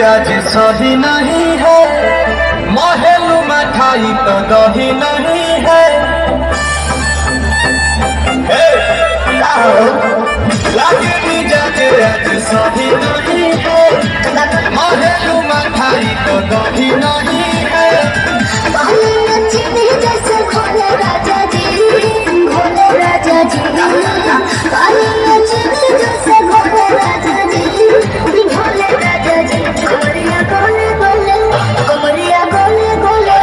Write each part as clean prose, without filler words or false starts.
आज सही नहीं है, महलू मिठाई तो दही नहीं है। लागे मिजाज आज सही नहीं है, महलू मिठाई तो दही नहीं है। जैसे भोले राजा जी, भोले राजा जी, जैसे भोले राजा जी, भोले राजा जी। कमरिया गोले गोले, कमरिया गोले गोले,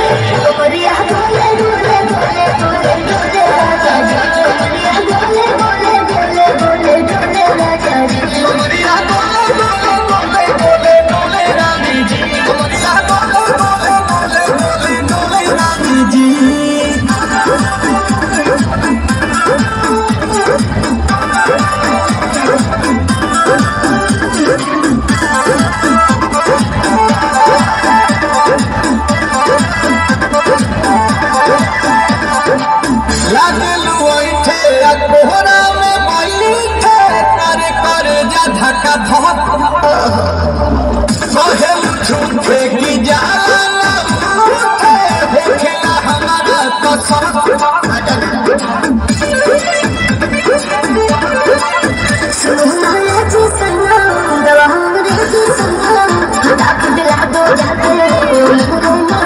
कमरिया गोले गोले गोले गोले गोले राजा जी। कमरिया गोले गोले गोले गोले गोले राजा जी। कमरिया गोले गोले गोले गोले गोले रानी जी। कमरिया गोले गोले गोले गोले गोले रानी जी। कोहरा में बैठे करे करे जा धक्का धक सोहेल झूठे की जाला उठे देखला हमारा कसम। सुनाया जी सनम, दवा हमरे की सनम, डाक दिला दो जाके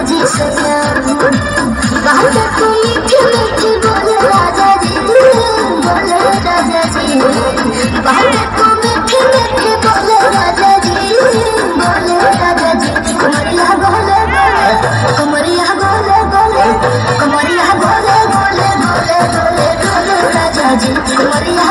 जी सनम। बात को मीठी मीठी बोले राजा जी, बोले राजा जी। बात को मीठी मीठी बोले राजा जी, बोले राजा जी। कमरिया गोले गोले, कमरिया गोले गोले, कमरिया गोले गोले गोले गोले गोले राजा जी। कमरिया